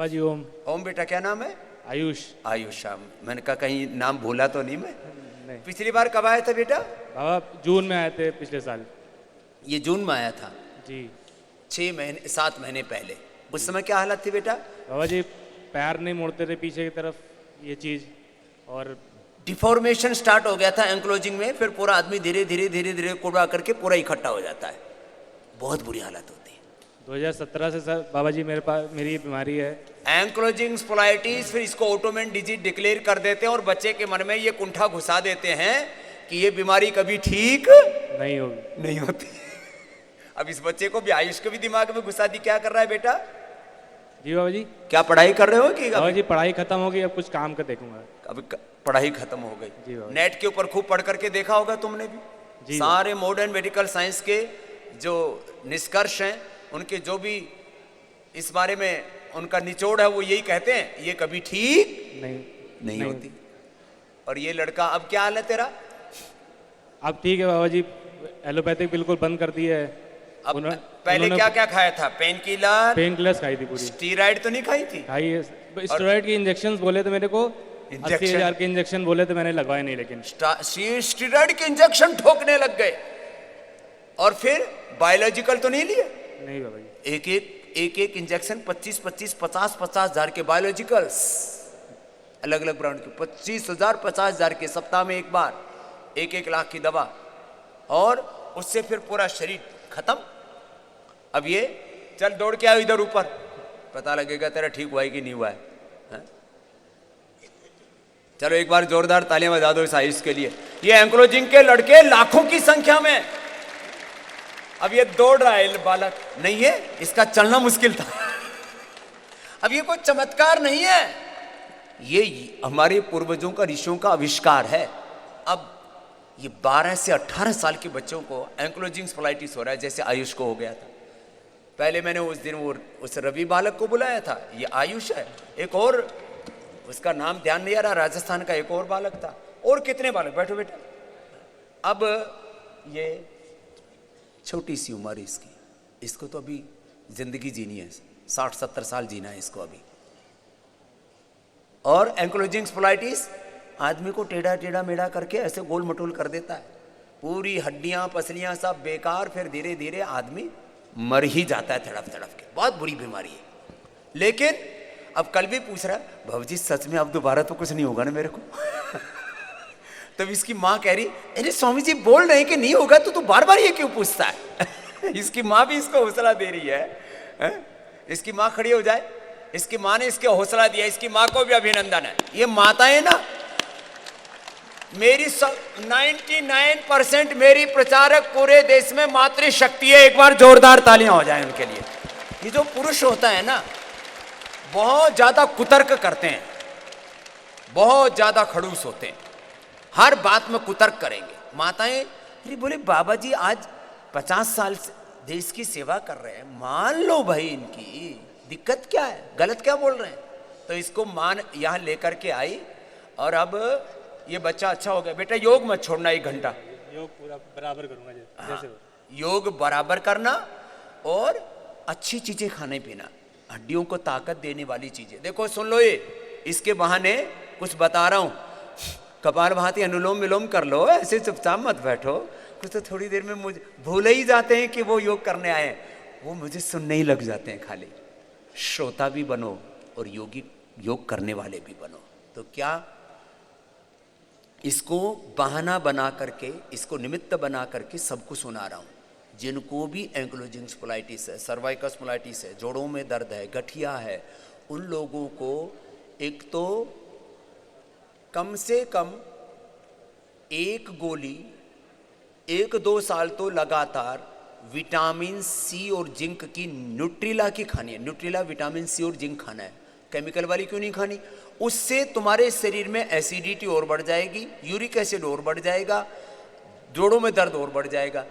बाबा जी ओम। ओम बेटा क्या नाम है? आयुष। आयुष। मैंने कहा कहीं नाम भूला तो नहीं मैं? नहीं पिछली बार कब आया था बेटा? बाबा जून में आए थे पिछले साल। ये जून में आया था, जी 7 महीने पहले। उस समय क्या हालत थी बेटा? बाबा जी पैर नहीं मुड़ते थे पीछे की तरफ, ये चीज़, और डिफॉर्मेशन स्टार्ट हो गया था एंक्लोजिंग में, फिर पूरा आदमी धीरे धीरे धीरे धीरे कोड़ा करके पूरा इकट्ठा हो जाता है। बहुत बुरी हालत होती है। 2017 से सर बाबा जी मेरी ये बीमारी है एंक्लोजिंग स्पोलाइटिस। फिर इसको ऑटोमेन डिजीज डिक्लेयर कर देते हैं और बच्चे के मन में ये कुंठा घुसा देते हैं कि ये बीमारी कभी ठीक नहीं होगी, नहीं होती। अब इस बच्चे को भी, आयुष को भी दिमाग में घुसा दी। क्या कर रहा है बेटा? जी बाबा जी। क्या पढ़ाई कर रहे हो कि बाबा जी पढ़ाई खत्म हो गई, अब कुछ काम का देखूंगा। अभी पढ़ाई खत्म हो गई? जी बाबा। नेट के ऊपर खूब पढ़ करके देखा होगा तुमने भी। जी सारे मॉडर्न मेडिकल साइंस के जो निष्कर्ष हैं, उनके जो भी इस बारे में उनका निचोड़ है, वो यही कहते हैं ये कभी ठीक नहीं होती। और ये लड़का, अब क्या हाल है तेरा? अब ठीक है बाबा जी, एलोपैथिक बिल्कुल बंद कर दी है। अब पहले क्या क्या खाया था? पेन किलर्स खाई थी पूरी। स्टीराइड तो नहीं खाई थी? खाई है, स्टेरॉइड के इंजेक्शन बोले थे मेरे को, 80,000 के इंजेक्शन बोले थे, मैंने लगवाए नहीं। लेकिन स्टीराइड के इंजेक्शन ठोकने लग गए। और फिर बायोलॉजिकल तो नहीं लिए? नहीं बाबा जी। एक इंजेक्शन 25 50,000 के बायोलॉजिकल्स, अलग अलग ब्रांड के 25,000 50,000 के, सप्ताह में एक बार 1 लाख की दवा, और उससे फिर पूरा शरीर खत्म। अब ये चल दौड़ के आओ इधर ऊपर, पता लगेगा तेरा ठीक हुआ है कि नहीं हुआ है। चलो एक बार जोरदार तालियां बजा दो इस आयुष के लिए। ये एंक्लोजिंग के लड़के लाखों की संख्या में। अब ये दौड़ रहा है बालक, नहीं है इसका चलना मुश्किल था। अब ये कोई चमत्कार नहीं है, ये हमारे पूर्वजों का, ऋषियों का आविष्कार है। अब ये 12 से 18 साल के बच्चों को एंक्लोजिंग स्पोलाइटिस हो रहा है, जैसे आयुष को हो गया था। पहले मैंने उस दिन उस रवि बालक को बुलाया था, ये आयुष है। एक और, उसका नाम ध्यान नहीं आ रहा, राजस्थान का एक और बालक था। और कितने बालक, बैठो बेटा। अब ये छोटी सी उम्र इसकी, इसको तो अभी जिंदगी जीनी है, 60-70 साल जीना है इसको अभी। और एंक्लोजिंग स्पोलाइटिस आदमी को टेढ़ा टेढ़ा मेढ़ा करके ऐसे गोल मटोल कर देता है, पूरी हड्डियां पसलियां सब बेकार। फिर धीरे धीरे आदमी मर ही जाता है तड़प तड़प के। बहुत बुरी बीमारी है। लेकिन अब कल भी पूछ रहा है, भवजी सच में अब दोबारा तो कुछ नहीं होगा ना मेरे को? तब इसकी माँ कह रही, अरे स्वामी जी बोल रहे हैं कि नहीं होगा, तो तू बार बार ये क्यों पूछता है? इसकी माँ भी इसको हौसला दे रही है। इसकी माँ खड़ी हो जाए, इसकी माँ ने इसके हौसला दिया। इसकी माँ को भी अभिनंदन है। ये माताएं ना, मेरी 99% मेरी प्रचारक पूरे देश में मातृशक्ति है। एक बार जोरदार तालियां हो जाए उनके लिए। ये जो पुरुष होता है ना, बहुत ज्यादा कुतर्क करते हैं, बहुत ज्यादा खड़ूस होते हैं, हर बात में कुतर्क करेंगे। माताएं अरे बोले बाबा जी आज 50 साल से देश की सेवा कर रहे हैं, मान लो भाई, इनकी दिक्कत क्या है, गलत क्या बोल रहे हैं? तो इसको मान यहां लेकर के आई, और अब ये बच्चा अच्छा हो गया। बेटा योग मत छोड़ना, 1 घंटा योग पूरा बराबर करूंगा जैसे। योग बराबर करना, और अच्छी चीजें खाने पीना, हड्डियों को ताकत देने वाली चीजें। देखो सुन लो, ये इसके बहाने कुछ बता रहा हूं, कपालभाति अनुलोम विलोम कर लो, ऐसे चुपचाप मत बैठो। कुछ तो थोड़ी देर में मुझे भूल ही जाते हैं कि वो योग करने आए, वो मुझे सुनने ही लग जाते हैं। खाली श्रोता भी बनो और योग करने वाले भी बनो। तो क्या इसको बहाना बना करके, इसको निमित्त बना करके सबको सुना रहा हूं। जिनको भी एंक्लोजिंग स्पोलाइटिस है, सर्वाइकल स्पोलाइटिस है, जोड़ों में दर्द है, गठिया है, उन लोगों को एक तो कम से कम 1 गोली 1-2 साल तो लगातार विटामिन सी और जिंक की, न्यूट्रिला की खानी है। न्यूट्रिला विटामिन सी और जिंक खाना है, केमिकल वाली क्यों नहीं खानी? उससे तुम्हारे शरीर में एसिडिटी और बढ़ जाएगी, यूरिक एसिड और बढ़ जाएगा, जोड़ों में दर्द और बढ़ जाएगा।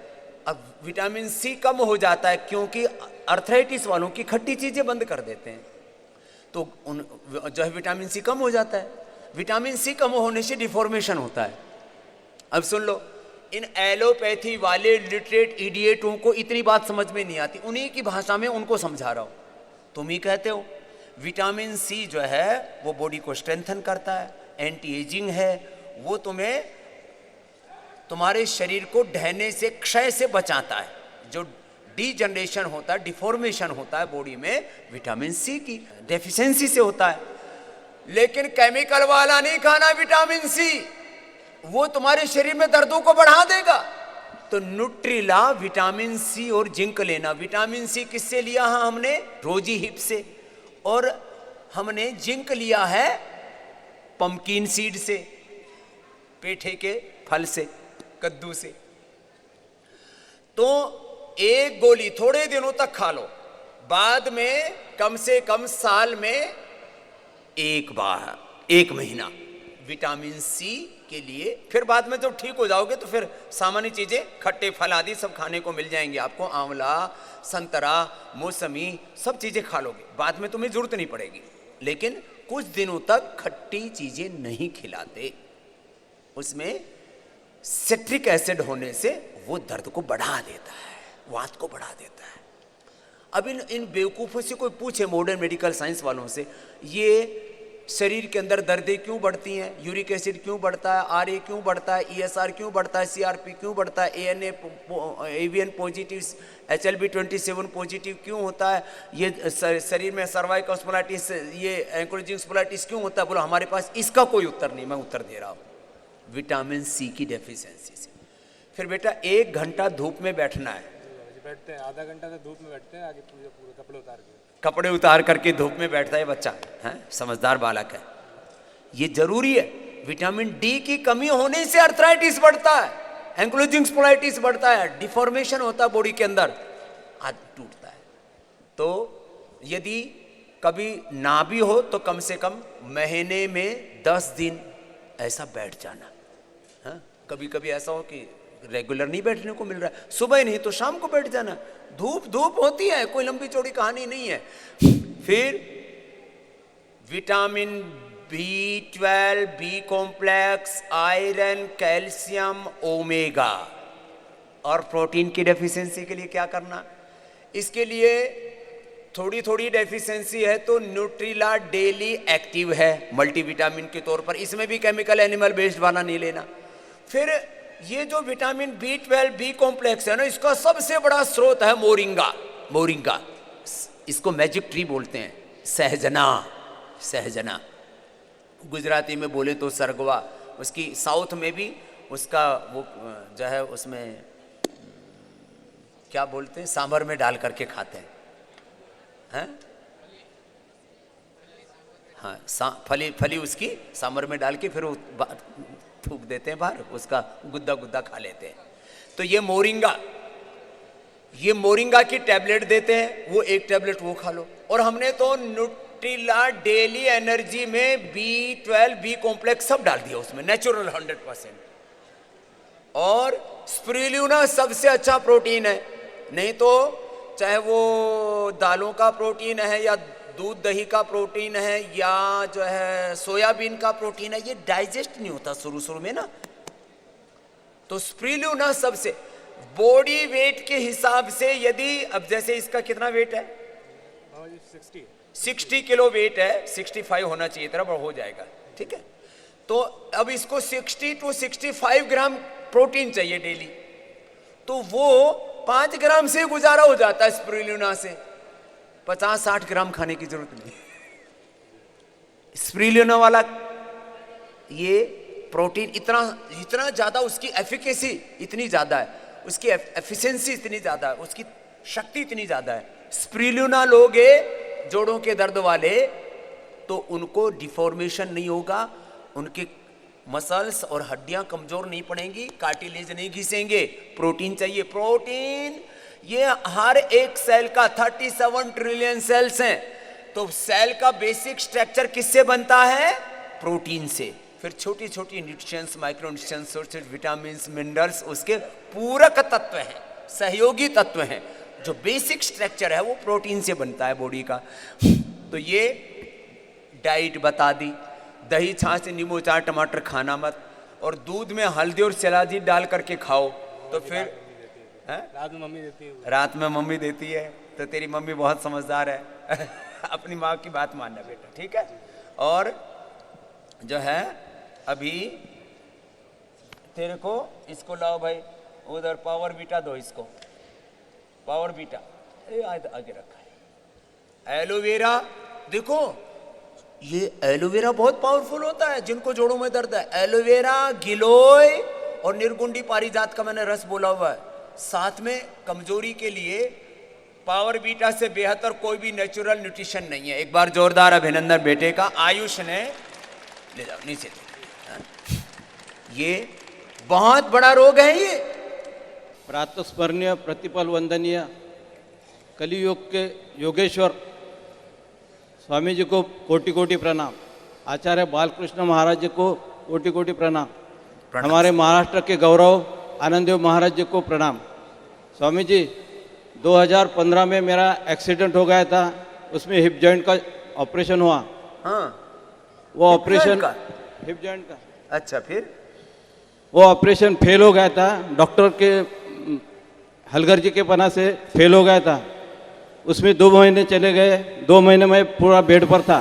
अब विटामिन सी कम हो जाता है, क्योंकि अर्थराइटिस वालों की खट्टी चीजें बंद कर देते हैं, तो जो है विटामिन सी कम हो जाता है। विटामिन सी कम होने से डिफॉर्मेशन होता है। अब सुन लो, इन एलोपैथी वाले लिटरेट इडियटों को इतनी बात समझ में नहीं आती, उन्हीं की भाषा में उनको समझा रहा हूं। तुम ही कहते हो विटामिन सी जो है वो बॉडी को स्ट्रेंथन करता है, एंटी एजिंग है, वो तुम्हें तुम्हारे शरीर को ढहने से, क्षय से बचाता है। जो डीजनरेशन होता है, डिफॉर्मेशन होता है बॉडी में, विटामिन सी की डेफिशिएंसी से होता है। लेकिन केमिकल वाला नहीं खाना विटामिन सी, वो तुम्हारे शरीर में दर्दों को बढ़ा देगा। तो न्यूट्रिला विटामिन सी और जिंक लेना। विटामिन सी किससे लिया है हमने? रोजी हिप से। और हमने जिंक लिया है पंपकिन सीड से, पेठे के फल से, कद्दू से। तो एक गोली थोड़े दिनों तक खा लो, बाद में कम से कम साल में एक बार, 1 महीना विटामिन सी के लिए। फिर बाद में जब ठीक हो जाओगे तो फिर सामान्य चीजें, खट्टे फल आदि सब खाने को मिल जाएंगे आपको। आंवला, संतरा, मौसमी, सब चीजें खा लोगे, बाद में तुम्हें जरूरत नहीं पड़ेगी। लेकिन कुछ दिनों तक खट्टी चीजें नहीं खिलाते, उसमें सिट्रिक एसिड होने से वो दर्द को बढ़ा देता है, वात को बढ़ा देता है। अब इन बेवकूफ़ों से कोई पूछे, मॉडर्न मेडिकल साइंस वालों से, ये शरीर के अंदर दर्दें क्यों बढ़ती हैं, यूरिक एसिड क्यों बढ़ता है, आरए क्यों बढ़ता है, ईएसआर क्यों बढ़ता है, सीआरपी क्यों बढ़ता है, ANA, AVN positive, HLB27 positive क्यों होता है, ये शरीर में सर्वाइकल स्पॉन्डिलाइटिस, ये एंकोलॉजिंग स्पॉन्डिलाइटिस क्यों होता है? बोलो हमारे पास इसका कोई उत्तर नहीं, मैं उत्तर दे रहा हूँ, विटामिन सी की डेफिशिएंसी से। फिर बेटा 1 घंटा धूप में बैठना है। बैठते हैं आधा घंटा तो धूप में बैठते हैं, आगे पूरे कपड़े उतार के, कपड़े उतार करके धूप में बैठता है बच्चा, है समझदार बालक है। ये जरूरी है। विटामिन डी की कमी होने से अर्थराइटिस बढ़ता है, एंक्लोजिंग स्पॉन्डिलाइटिस बढ़ता है, डिफॉर्मेशन होता है बॉडी के अंदर, हाथ टूटता है। तो यदि कभी ना भी हो तो कम से कम महीने में 10 दिन ऐसा बैठ जाना। हाँ, कभी कभी ऐसा हो कि रेगुलर नहीं बैठने को मिल रहा है, सुबह नहीं तो शाम को बैठ जाना। धूप होती है, कोई लंबी चौड़ी कहानी नहीं है। फिर vitamin B12, B complex, iron, calcium, omega और प्रोटीन की डेफिशिएंसी के लिए क्या करना? इसके लिए थोड़ी थोड़ी डेफिशिएंसी है तो न्यूट्रिला डेली एक्टिव है मल्टीविटामिन के तौर पर, इसमें भी केमिकल एनिमल बेस्ड वाला नहीं लेना। फिर ये जो विटामिन B12, बी कॉम्प्लेक्स है ना, इसका सबसे बड़ा स्रोत है मोरिंगा। मोरिंगा, इसको मैजिक ट्री बोलते हैं, सहजना गुजराती में बोले तो सरगवा। उसकी साउथ में भी उसका वो जो है उसमें क्या बोलते हैं, सांभर में डाल करके खाते हैं। हाँ, फली उसकी सांभर में डाल के फिर वो थूक देते हैं बाहर, उसका गुद्दा खा लेते हैं। तो ये मोरिंगा की टैबलेट देते हैं, वो 1 टैबलेट वो खा लो। और हमने तो न्यूट्रिला डेली एनर्जी में B12, बी कॉम्प्लेक्स सब डाल दिया उसमें, नेचुरल 100%। और स्पिरुलिना सबसे अच्छा प्रोटीन है, नहीं तो चाहे वो दालों का प्रोटीन है या दूध दही का प्रोटीन है या जो है सोयाबीन का प्रोटीन है, ये डाइजेस्ट नहीं होता शुरू में ना। तो स्पिरुलिना सबसे, बॉडी वेट के हिसाब से यदि, अब जैसे इसका कितना वेट है? 60 किलो वेट है, 65 होना चाहिए तरह पर हो जाएगा, ठीक है। तो अब इसको 60 to 65 ग्राम प्रोटीन चाहिए डेली, तो वो 5 ग्राम से गुजारा हो जाता है स्पिरुलिना से। 50-60 ग्राम खाने की जरूरत नहीं। स्पिरुलिना वाला ये प्रोटीन इतना ज्यादा, उसकी एफिकेसी इतनी ज्यादा है, उसकी एफिशिएंसी इतनी ज्यादा है, उसकी शक्ति इतनी ज्यादा है। स्पिरुलिना लोगे जोड़ों के दर्द वाले तो उनको डिफॉर्मेशन नहीं होगा, उनके मसल्स और हड्डियां कमजोर नहीं पड़ेंगी, कार्टिलेज नहीं घिसेंगे। प्रोटीन चाहिए, प्रोटीन ये हर एक सेल का 37 ट्रिलियन सेल्स हैं, तो सेल का बेसिक स्ट्रक्चर किससे बनता है? प्रोटीन से। फिर छोटी छोटी nutrients, micro nutrients, vitamin, minerals उसके पूरक तत्व हैं, सहयोगी तत्व हैं। जो बेसिक स्ट्रक्चर है वो प्रोटीन से बनता है बॉडी का। तो ये डाइट बता दी। दही, छाछ, नींबू, अचार, टमाटर खाना मत, और दूध में हल्दी और सलाजी डाल करके खाओ। तो फिर रात में मम्मी देती है, तो तेरी मम्मी बहुत समझदार है। अपनी माँ की बात मानना बेटा, ठीक है। और जो है अभी तेरे को इसको लाओ भाई, उधर पावर बीटा दो इसको, पावर बीटा आगे रखा है। एलोवेरा देखो, ये एलोवेरा बहुत पावरफुल होता है जिनको जोड़ों में दर्द है। एलोवेरा, गिलोय और निर्गुंडी पारिजात का मैंने रस बोला हुआ है। साथ में कमजोरी के लिए पावर बीटा से बेहतर कोई भी नेचुरल न्यूट्रिशन नहीं है। एक बार जोरदार अभिनंदन बेटे का। आयुष ने ले जाओ नीचे, ये बहुत बड़ा रोग है ये। प्रातस्मरणीय प्रतिपल वंदनीय कलियुग के योगेश्वर स्वामी जी को कोटि कोटि प्रणाम। आचार्य बालकृष्ण महाराज जी को कोटि कोटि प्रणाम। हमारे महाराष्ट्र के गौरव आनंददेव महाराज जी को प्रणाम। स्वामी जी 2015 में मेरा एक्सीडेंट हो गया था, उसमें हिप जॉइंट का ऑपरेशन हुआ। हाँ, वो ऑपरेशन हिप जॉइंट का, अच्छा, फिर वो ऑपरेशन फेल हो गया था। डॉक्टर के हलगर जी के पना से फेल हो गया था। उसमें 2 महीने चले गए, 2 महीने में पूरा बेड पर था।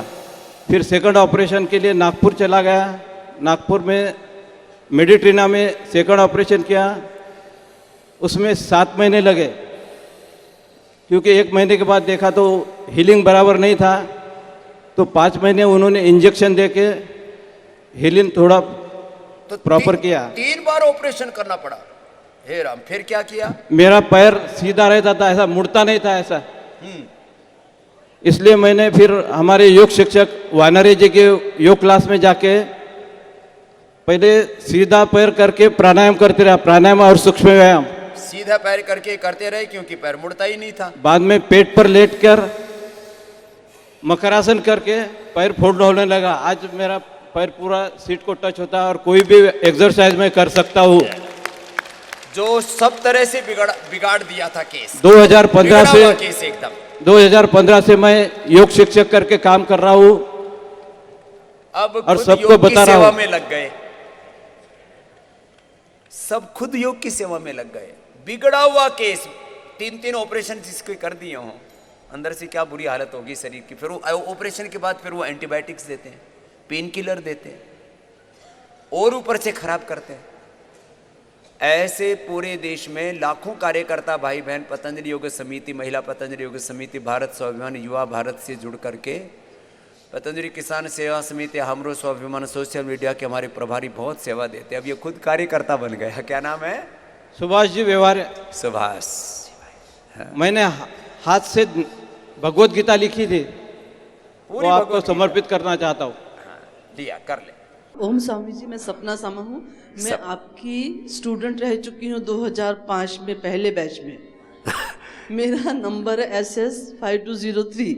फिर सेकंड ऑपरेशन के लिए नागपुर चला गया। नागपुर में मेडिट्रीना में सेकंड ऑपरेशन किया, उसमें 7 महीने लगे, क्योंकि 1 महीने के बाद देखा तो हीलिंग बराबर नहीं था। तो 5 महीने उन्होंने इंजेक्शन दे के हीलिंग थोड़ा तो प्रॉपर किया। 3 बार ऑपरेशन करना पड़ा। हे राम, फिर क्या किया? मेरा पैर सीधा रहता था, ऐसा मुड़ता नहीं था ऐसा। इसलिए मैंने फिर हमारे योग शिक्षक वानरे जी के योग क्लास में जाके पहले सीधा पैर करके प्राणायाम करते रहा, प्राणायाम और सूक्ष्म व्यायाम। सीधा पैर करके करते रहे क्योंकि पैर मुड़ता ही नहीं था। बाद में पेट पर लेटकर मकरासन करके पैर फोल्ड होने लगा। आज मेरा पैर पूरा सीट को टच होता है और कोई भी एक्सरसाइज में कर सकता हूँ। जो सब तरह से बिगाड़ दिया था केस, 2015 से केस एकदम 2015 से मैं योग शिक्षक करके काम कर रहा हूँ अब और खुद सबको योग की बता रहा सेवा हूँ। में लग गए, सब खुद योग की सेवा में लग गए। बिगड़ा हुआ केस, 3 ऑपरेशन जिसके कर दिए हों, अंदर से क्या बुरी हालत होगी शरीर की। फिर वो ऑपरेशन के बाद फिर वो एंटीबायोटिक्स देते हैं, पेन किलर देते हैं और ऊपर से खराब करते हैं। ऐसे पूरे देश में लाखों कार्यकर्ता भाई बहन पतंजलि योग समिति, महिला पतंजलि योग समिति, भारत स्वाभिमान युवा भारत से जुड़ करके पतंजलि किसान सेवा समिति, हमरो स्वाभिमान, सोशल मीडिया के हमारे प्रभारी बहुत सेवा देते हैं। अब ये खुद कार्यकर्ता बन गए। क्या नाम है? सुभाष जी व्यवहार। सुभाष। मैंने हाथ से भगवत गीता लिखी थी, वो आपको समर्पित करना चाहता हूँ। लिया, कर ले। ओम स्वामी जी, मैं सपना सामा हूँ। मैं आपकी स्टूडेंट रह चुकी हूँ 2005 में, पहले बैच में। मेरा नंबर है SS5203।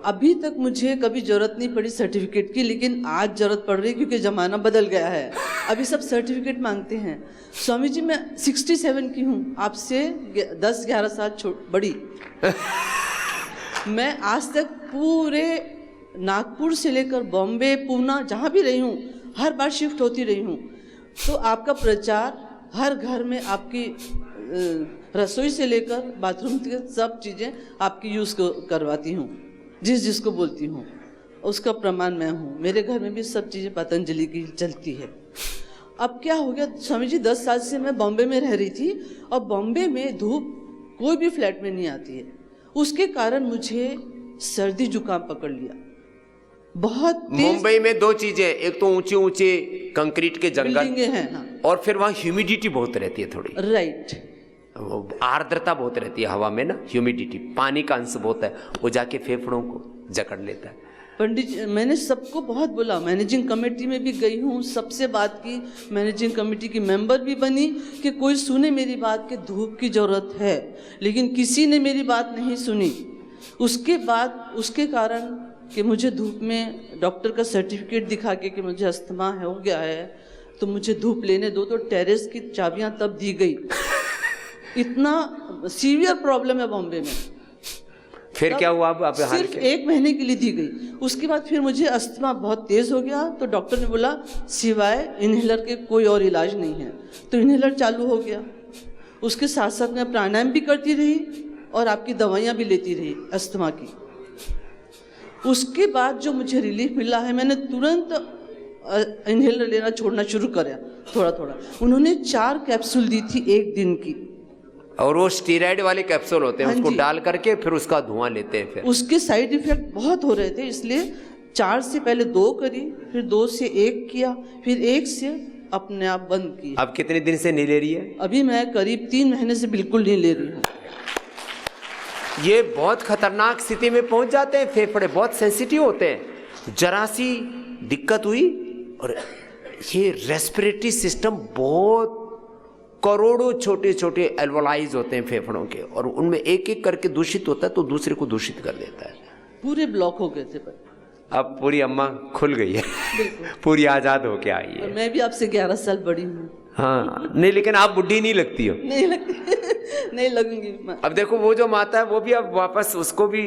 अभी तक मुझे कभी ज़रूरत नहीं पड़ी सर्टिफिकेट की, लेकिन आज ज़रूरत पड़ रही क्योंकि ज़माना बदल गया है। अभी सब सर्टिफिकेट मांगते हैं। स्वामी जी, मैं 67 की हूँ, आपसे 10-11 साल बड़ी। मैं आज तक पूरे नागपुर से लेकर बॉम्बे, पूना, जहाँ भी रही हूँ, हर बार शिफ्ट होती रही हूँ। तो आपका प्रचार हर घर में, आपकी रसोई से लेकर बाथरूम तक सब चीज़ें आपकी यूज़ करवाती हूँ। जिसको बोलती हूँ उसका प्रमाण मैं हूँ। मेरे घर में भी सब चीज़ें पतंजलि की चलती है। अब क्या हो गया स्वामी जी, 10 साल से मैं बॉम्बे में रह रही थी और बॉम्बे में धूप कोई भी फ्लैट में नहीं आती है। उसके कारण मुझे सर्दी जुकाम पकड़ लिया बहुत तेज। मुंबई में 2 चीजें, एक तो ऊंचे ऊंचे कंक्रीट के जंगल हैं, हाँ। और फिर वहाँ ह्यूमिडिटी बहुत रहती है थोड़ी, राइट। आर्द्रता बहुत रहती है हवा में ना, ह्यूमिडिटी, पानी का अंश बहुत है, वो जाके फेफड़ों को जकड़ लेता है। पंडित जी, मैंने सबको बहुत बोला, मैनेजिंग कमेटी में भी गई हूँ, सबसे बात की, मैनेजिंग कमेटी की मेंबर भी बनी कि कोई सुने मेरी बात कि धूप की ज़रूरत है, लेकिन किसी ने मेरी बात नहीं सुनी। उसके बाद उसके कारण कि मुझे धूप में डॉक्टर का सर्टिफिकेट दिखा के कि मुझे अस्थमा हो गया है तो मुझे धूप लेने दो, तो टेरेस की चाबियां तब दी गई। इतना सीवियर प्रॉब्लम है बॉम्बे में। फिर क्या हुआ? अब सिर्फ 1 महीने के लिए दी गई। उसके बाद फिर मुझे अस्थमा बहुत तेज हो गया, तो डॉक्टर ने बोला सिवाय इन्हेलर के कोई और इलाज नहीं है, तो इन्हेलर चालू हो गया। उसके साथ साथ मैं प्राणायाम भी करती रही और आपकी दवाइयाँ भी लेती रही अस्थमा की। उसके बाद जो मुझे रिलीफ मिला है, मैंने तुरंत इनहेलर लेना छोड़ना शुरू किया थोड़ा थोड़ा। उन्होंने 4 कैप्सूल दी थी एक दिन की, और वो स्टीरॉयड वाले कैप्सूल होते हैं, हाँ उसको जी। डाल करके फिर उसका धुआं लेते हैं फिर। उसके साइड इफेक्ट बहुत हो रहे थे, इसलिए 4 से पहले 2 करी, फिर 2 से 1 किया, फिर 1 से अपने आप बंद की। अब कितने दिन से नहीं ले रही है? अभी मैं करीब 3 महीने से बिल्कुल नहीं ले रही हूँ। ये बहुत खतरनाक स्थिति में पहुंच जाते हैं, फेफड़े बहुत सेंसिटिव होते हैं। जरा सी दिक्कत हुई और ये रेस्पिरेटरी सिस्टम बहुत करोड़ों छोटे छोटे एल्वोलाइज होते हैं फेफड़ों के, और उनमें एक एक करके दूषित होता है तो दूसरे को दूषित कर देता है। पूरे ब्लॉक हो गए थे पर। अब पूरी अम्मा खुल गई है, पूरी आजाद होके आई और है। मैं भी आपसे 11 साल बड़ी हूँ। हाँ, नहीं लेकिन आप बुढ़ी नहीं लगती हो। नहीं लगती नहीं लगूंगी मैं। अब देखो वो जो माता है वो भी अब वापस उसको भी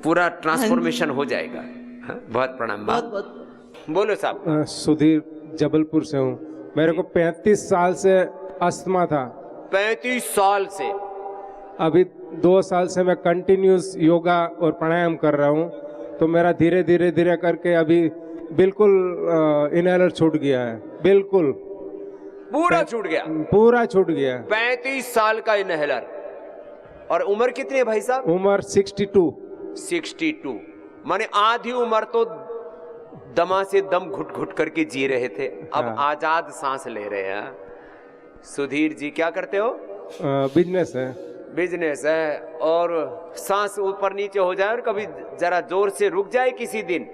पूरा ट्रांसफॉर्मेशन हो जाएगा। हाँ, बहुत प्रणाम माँ। बहुत बहुत बोलो साहब। सुधीर जबलपुर से हूँ। मेरे को 35 साल से अस्थमा था। 35 साल से? अभी 2 साल से मैं कंटिन्यूस योगा और प्राणायाम कर रहा हूँ, तो मेरा धीरे धीरे धीरे करके अभी बिल्कुल इनहेलर छूट गया है, बिल्कुल पूरा छूट गया? पूरा छूट गया है। 35 साल का इनहेलर। और उम्र कितनी है भाई साहब? उम्र 62। 62 माने आधी उम्र तो दमा से दम घुट घुट करके जी रहे थे, अब हाँ। आजाद सांस ले रहे हैं। सुधीर जी क्या करते हो? बिजनेस है। बिजनेस है, और सांस ऊपर नीचे हो जाए और कभी जरा जोर से रुक जाए किसी दिन,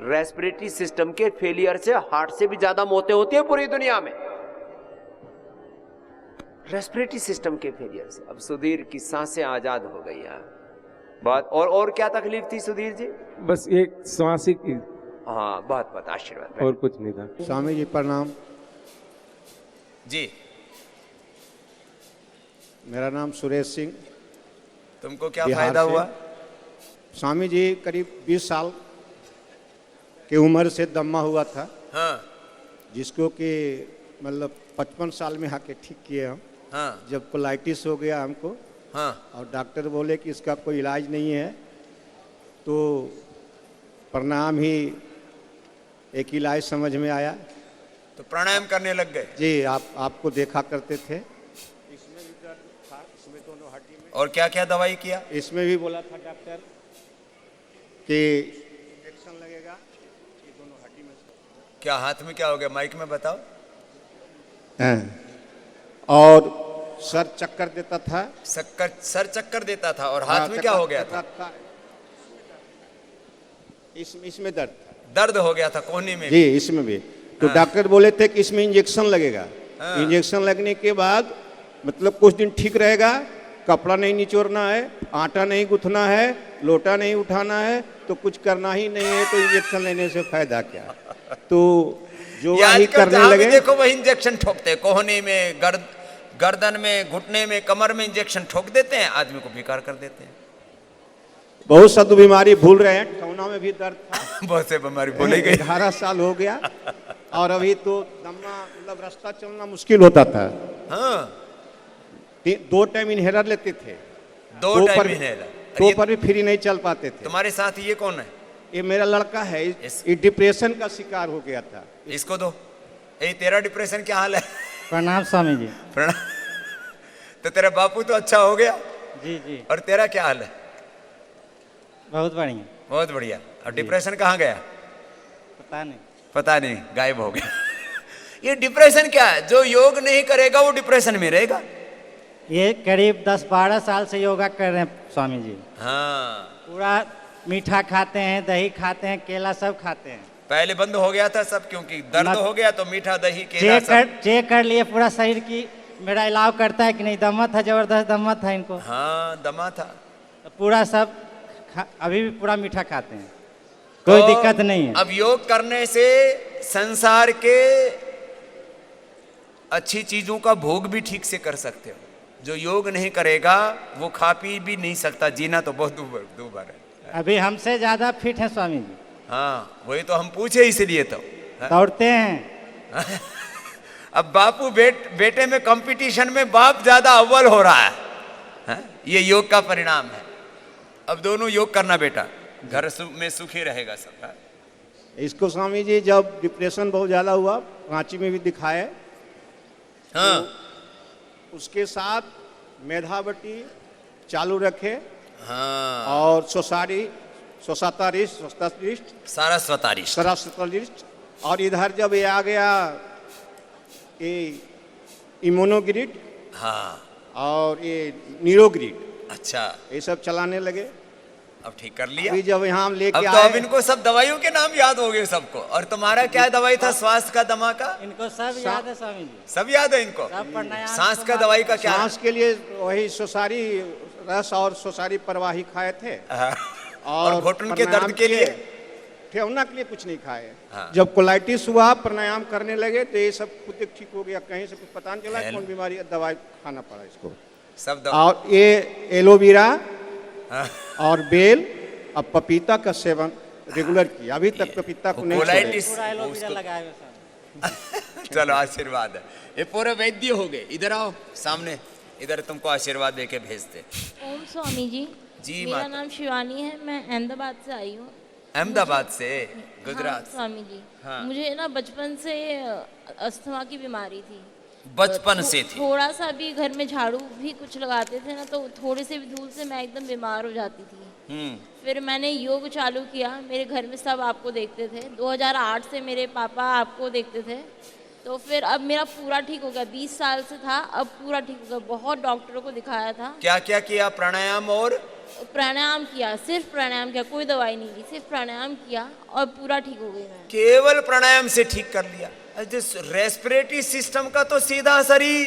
रेस्पिरेटरी सिस्टम के फेलियर से हार्ट से भी ज्यादा मौतें होती है पूरी दुनिया में, रेस्पिरेटरी सिस्टम के फेलियर से। अब सुधीर की सांसें आजाद हो गई हैं। बात और क्या तकलीफ थी सुधीर जी? बस एक श्वासी की, हाँ, बहुत बहुत आशीर्वाद। और कुछ नहीं था। स्वामी जी प्रणाम। जी, मेरा नाम सुरेश सिंह। तुमको क्या बिहार फायदा से। हुआ? स्वामी जी करीब 20 साल की उम्र से दम्मा हुआ था, हाँ जिसको कि मतलब 55 साल में आके ठीक किए हम। हाँ जब कोलाइटिस हो गया हमको, हाँ और डॉक्टर बोले कि इसका कोई इलाज नहीं है, तो प्रणाम ही एक इलाज समझ में आया। तो प्राणायाम करने लग गए? जी, आपको देखा करते थे। इसमें भी दर्द था, इसमें दोनों हड्डी में। और क्या क्या दवाई किया? इसमें भी बोला था डॉक्टर कि इंजेक्शन लगेगा, ये दोनों हड्डी में। क्या हाथ में क्या हो गया, माइक में बताओ। और सर चक्कर देता था। सर चक्कर देता था, और हाथ में क्या हो गया था? इसमें दर्द था। दर्द हो गया था कोहनी में? जी, इसमें भी। तो डॉक्टर बोले थे कि इसमें इंजेक्शन लगेगा। हाँ। इंजेक्शन लगने के बाद मतलब कुछ दिन ठीक रहेगा, कपड़ा नहीं निचोड़ना है, आटा नहीं गूंथना है, लोटा नहीं उठाना है, तो कुछ करना ही नहीं है, तो इंजेक्शन लेने से फायदा क्या? तो जो वही करने लगे। देखो वही इंजेक्शन ठोकते हैं, कोहनी में, गर्दन में, घुटने में, कमर में इंजेक्शन ठोक देते हैं, आदमी को बेकार कर देते हैं। बहुत सा तो बीमारी भूल रहे हैं। ठौना में भी दर्द था। बहुत से बीमारी भूले गई। 18 साल हो गया, और अभी तो दम्मा मतलब रास्ता चलना मुश्किल होता था। हाँ, 2 टाइम इनहेलर लेते थे। 2 तो टाइम पर- इनहेलर। तो पर भी फ्री नहीं चल पाते थे। तुम्हारे साथ ये कौन है? ये मेरा लड़का है, ये डिप्रेशन का शिकार हो गया था। इसको दो। ये तेरा डिप्रेशन क्या हाल है? प्रणाम स्वामी जी। प्रणाम। तो तेरा बापू तो अच्छा हो गया, जी जी, और तेरा क्या हाल है? बहुत बढ़िया। बहुत बढ़िया। और डिप्रेशन कहाँ गया? पता नहीं। पता नहीं, गायब हो गया। ये डिप्रेशन क्या है? जो योग नहीं करेगा वो डिप्रेशन में रहेगा। ये करीब 10-12 साल से योगा कर रहे हैं स्वामी जी। हाँ, पूरा मीठा खाते हैं, दही खाते हैं, केला सब खाते हैं। पहले बंद हो गया था सब, क्योंकि दर्द मत- हो गया तो मीठा, दही, केला सब। चेक कर लिए पूरा शरीर की, मेरा इलाज करता है कि नहीं। दमा था, जबरदस्त दमा था इनको। हाँ, दमा था। तो पूरा सब अभी भी पूरा मीठा खाते हैं, कोई तो दिक्कत नहीं है। अब योग करने से संसार के अच्छी चीजों का भोग भी ठीक से कर सकते हो। जो योग नहीं करेगा वो खा पी भी नहीं सकता, जीना तो बहुत दूर है। अभी हमसे ज्यादा फिट है स्वामी जी। हाँ, वही तो हम पूछे इसलिए तो। दौड़ते हैं। अब बापू बेटे में कंपटीशन में बाप ज्यादा अव्वल हो रहा है। हाँ? ये योग का परिणाम है। अब दोनों योग करना बेटा। घर में सुखी रहेगा सब। हाँ? इसको स्वामी जी जब डिप्रेशन बहुत ज़्यादा हुआ, रांची में भी दिखाए, हाँ उसके साथ मेधावटी चालू रखे हाँ और सोसातारिस्ट सारस्वतारिष्ट और इधर जब ये आ गया ये इम्यूनोग्रिड हाँ और ये न्यूरोग्रिड, अच्छा ये सब चलाने लगे। अब ठीक कर लिया। अभी जब यहाँ हम लेके अब तो आए अब इनको सब दवाइयों के नाम याद हो गए सबको। और तुम्हारा क्या दवाई था स्वास्थ्य का, दमा का? इनको सब याद है स्वामी जी, सब याद है इनको। सब प्राणायाम सांस का दवाई का क्या? सांस के लिए वही सोसारी रस और सोसारी परवाही खाए थे हाँ। और घुटन के प्राणायाम दर्द के लिए ठेवना के लिए कुछ नहीं खाए। हाँ। जब कोलाइटिस हुआ प्राणायाम करने लगे तो ये सब खुद ठीक हो गया, कहीं से कुछ पता नहीं चला कौन बीमारी, दवाई खाना पड़ा इसको। सब दवा। और ये एलोवेरा हाँ। और बेल अब पपीता का सेवन रेगुलर किया, अभी तक पपीता को नहीं छोड़े। कोलाइटिस पूरा एलोवेरा लगाए हुए स्वामी। चलो आशीर्वाद है। ये पूरे वैद्य हो गए। इधर आओ सामने, इधर तुमको आशीर्वाद देके भेजते। ओम स्वामी जी। जी मेरा माता। नाम शिवानी है, मैं अहमदाबाद से आई हूँ। अहमदाबाद से हाँ, गुजरात। स्वामी जी। हाँ। मुझे ना बचपन से अस्थमा की बीमारी थी। बचपन से थी। थोड़ा सा भी घर में झाड़ू भी कुछ लगाते थे ना तो थोड़े से भी धूल से मैं एकदम बीमार हो जाती थी। फिर मैंने योग चालू किया, मेरे घर में सब आपको देखते थे। 2008 से मेरे पापा आपको देखते थे, तो फिर अब मेरा पूरा ठीक हो गया। 20 साल से था, अब पूरा ठीक हो गया। बहुत डॉक्टरों को दिखाया था। क्या क्या किया? प्राणायाम और प्राणायाम किया, सिर्फ प्राणायाम किया, कोई दवाई नहीं ली, सिर्फ प्राणायाम किया और पूरा ठीक हो गई मैं। केवल प्राणायाम से ठीक कर लिया। रेस्पिरेटरी सिस्टम का तो सीधा असर ही,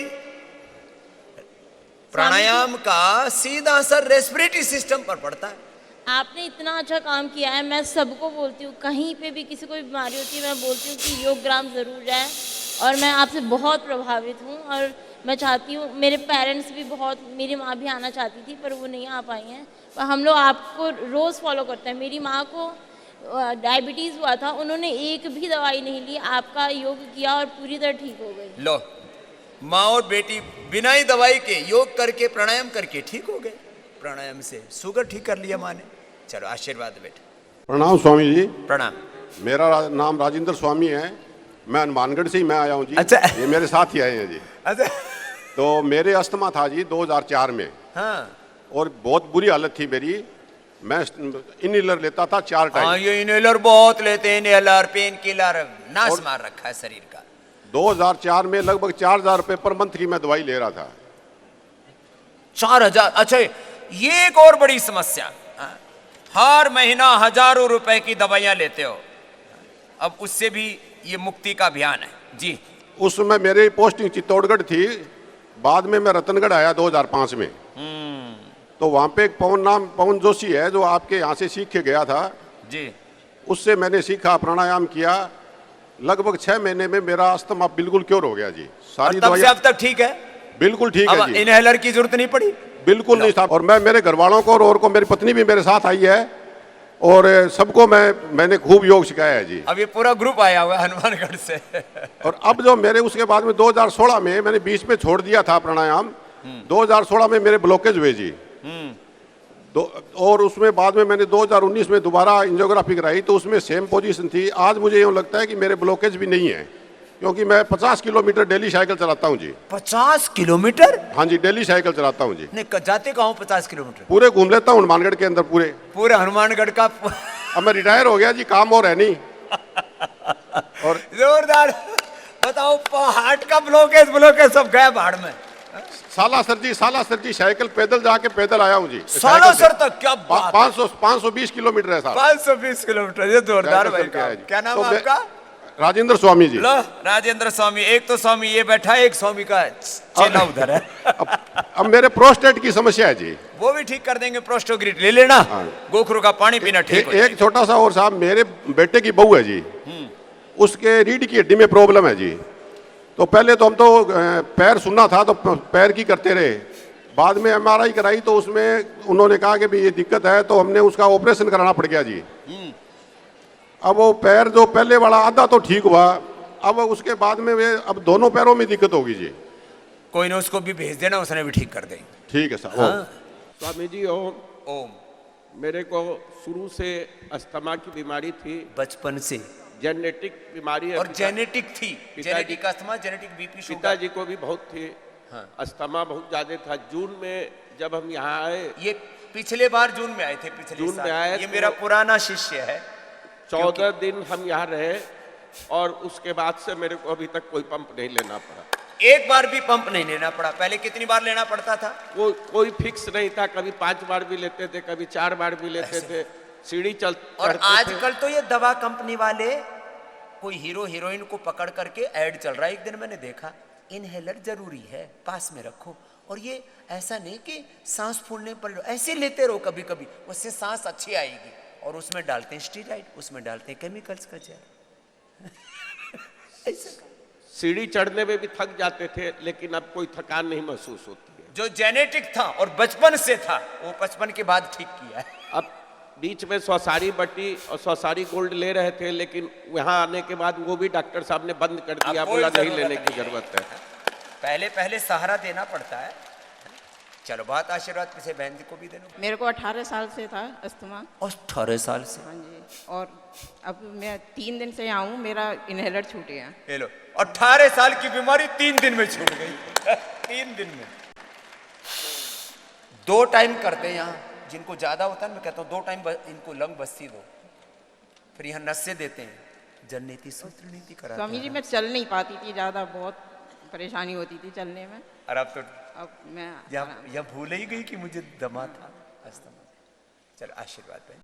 प्राणायाम का सीधा असर रेस्पिरेटरी सिस्टम पर पड़ता है। आपने इतना अच्छा काम किया है। मैं सबको बोलती हूँ, कहीं पे भी किसी को भी बीमारी होती है, मैं बोलती हूँ कि योग ग्राम ज़रूर जाए। और मैं आपसे बहुत प्रभावित हूँ और मैं चाहती हूँ, मेरे पेरेंट्स भी बहुत, मेरी माँ भी आना चाहती थी पर वो नहीं आ पाई हैं, पर हम लोग आपको रोज़ फॉलो करते हैं। मेरी माँ को डायबिटीज़ हुआ था, उन्होंने एक भी दवाई नहीं ली, आपका योग किया और पूरी तरह ठीक हो गई। लो, माँ और बेटी बिना ही दवाई के योग करके प्राणायाम करके ठीक हो गए। प्राणायाम से शुगर ठीक कर लिया माँ ने। चलो आशीर्वाद बेटे। प्रणाम स्वामी जी। प्रणाम। मेरा नाम राजेंद्र स्वामी है, मैं हनुमानगढ़ से ही मैं आया हूँ जी। अच्छा। ये मेरे साथ ही आए हैं जी। अच्छा। तो मेरे अस्थमा था जी 2004 में। हाँ। और बहुत बुरी हालत थी मेरी। मैं इनहेलर लेता था 4 टाइम। हाँ, ये इनहेलर बहुत लेते हैं, इनहेलर, पेन किलर, नाश मार रखा है शरीर का। 2004 में लगभग 4000 रुपये पर मंथ की मैं दवाई ले रहा था। 4000? अच्छा, ये एक और बड़ी समस्या। हर महीना हजारों रुपए की दवाइयां लेते हो। अब उससे भी ये मुक्ति का अभियान है जी। उस समय मेरी पोस्टिंग चित्तौड़गढ़ थी, बाद में मैं रतनगढ़ आया 2005 में। तो वहाँ पे एक पवन जोशी है जो आपके यहाँ से सीख के गया था जी। उससे मैंने सीखा, प्राणायाम किया। लगभग 6 महीने में मेरा अस्थमा बिल्कुल क्योर हो गया जी। सारी तब से अब तक ठीक है? बिल्कुल ठीक है जी। इनहेलर की जरूरत नहीं पड़ी? बिल्कुल नहीं था। और मैं मेरे घर वालों को और को मेरी पत्नी भी मेरे साथ आई है और सबको मैंने खूब योग सिखाया है जी। अब ये पूरा ग्रुप आया हुआ है हनुमानगढ़ से। और अब जो मेरे उसके बाद में 2016 में मैंने बीच में छोड़ दिया था प्राणायाम। 2016 में मेरे ब्लॉकेज हुए जी। और उसमें बाद में मैंने 2019 में दोबारा एंजियोग्राफी कराई तो उसमें सेम पोजीशन थी। आज मुझे यूँ लगता है कि मेरे ब्लॉकेज भी नहीं है, क्योंकि मैं 50 किलोमीटर डेली साइकिल चलाता हूँ जी। 50 किलोमीटर? हाँ जी, डेली साइकिल चलाता हूँ जी। नहीं, जाते कहाँ 50 किलोमीटर? पूरे घूम लेता हूँ हनुमानगढ़ के अंदर पूरे हनुमानगढ़ का। अब मैं रिटायर हो गया जी, काम और है नहीं। और जोरदार। बताओ, हार्ट का ब्लॉकेज सब गया भाड़ में। सालासर जी साइकिल पैदल जाके पैदल आया हूँ जी। सालासर तक? क्या बात। 520 किलोमीटर है साहब। 520 किलोमीटर, ये जोरदार भाई। क्या नाम है आपका? राजेंद्र स्वामी जी। लो, राजेंद्र स्वामी। एक तो स्वामी ये बैठा है, एक स्वामी का चेला उधर है। अब मेरे प्रोस्टेट की समस्या है जी, वो भी ठीक कर देंगे। प्रोस्टोग्रिड ले लेना। गोखरू का पानी पीना ठीक हो एक छोटा सा और साहब, मेरे बेटे की बहू है जी, उसके रीढ़ की हड्डी में प्रॉब्लम है जी। तो पहले तो हम तो पैर सुनना था तो पैर की करते रहे, बाद में MRI कराई तो उसमें उन्होंने कहा कि भाई ये दिक्कत है, तो हमने उसका ऑपरेशन कराना पड़ गया जी। अब वो पैर जो पहले वाला आधा तो ठीक हुआ, अब उसके बाद में वे अब दोनों पैरों में दिक्कत होगी जी। कोई ना, उसको भी भेज देना, उसने भी ठीक कर देंगे। ठीक है साहब। हाँ। स्वामी जी ओम। ओम। मेरे को शुरू से अस्थमा की बीमारी थी, बचपन से? जेनेटिक बीमारी है। और जेनेटिक थी? पिताजी- genetic asthma, genetic BP, sugar? पिताजी को भी बहुत थी। हाँ। अस्थमा बहुत ज्यादा था। जून में जब हम यहाँ आए, ये पिछले बार जून में आए थे, पिछले जून साल। में आए ये तो- मेरा पुराना शिष्य है। 14 दिन हम यहाँ रहे और उसके बाद से मेरे को अभी तक कोई पंप नहीं लेना पड़ा। एक बार भी पंप नहीं लेना पड़ा? पहले कितनी बार लेना पड़ता था? वो कोई फिक्स नहीं था, कभी 5 बार भी लेते थे, कभी 4 बार भी लेते थे। सीढ़ी और चढ़ते थे। आजकल तो ये दवा कंपनी वाले कोई हीरो हीरोइन को पकड़ करके ऐड चल रहा है। एक दिन मैंने देखा, इनहेलर जरूरी है, पास में रखो, और ये ऐसा नहीं कि सांस फूलने पर ऐसे लेते रहो, कभी कभी उससे सांस अच्छी आएगी। और उसमें डालते हैं स्टीराइड, उसमें डालते हैं केमिकल्स का जहर। ऐसा सीढ़ी चढ़ने में भी थक जाते थे, लेकिन अब कोई थकान नहीं महसूस होती है। जो जेनेटिक था और बचपन से था, वो बचपन के बाद ठीक किया है। अब बीच में स्वसारी बट्टी और स्वसारी गोल्ड ले रहे थे, लेकिन यहाँ आने के बाद वो भी डॉक्टर साहब ने बंद कर दिया, अब कोई बोला नहीं जरूरत लेने की नहीं है। जरूरत है। पहले पहले सहारा देना पड़ता है। चलो, बहुत आशीर्वाद किसी बहन जी को भी देना। मेरे को 18 साल से था अस्थमा। 18 साल से? हाँ जी। और अब मैं 3 दिन से यहाँ हूँ, मेरा इनहेलर छूट गया। ये लो, 18 साल की बीमारी 3 दिन में छूट गई। 3 दिन में। 2 टाइम करते हैं यहाँ। जिनको ज्यादा होता है, मैं कहता हूँ 2 टाइम इनको लंग बस्ती दो, फिर यहाँ नस्से देते हैं, जननीति सूत्र नीति कराते स्वामी जी, हैं। मैं चल नहीं पाती थी, ज़्यादा बहुत परेशानी होती थी चलने में। और अब तो अब मैं यहाँ भूल ही गई कि मुझे दमा था, अस्थमा। चलो, आशीर्वाद है।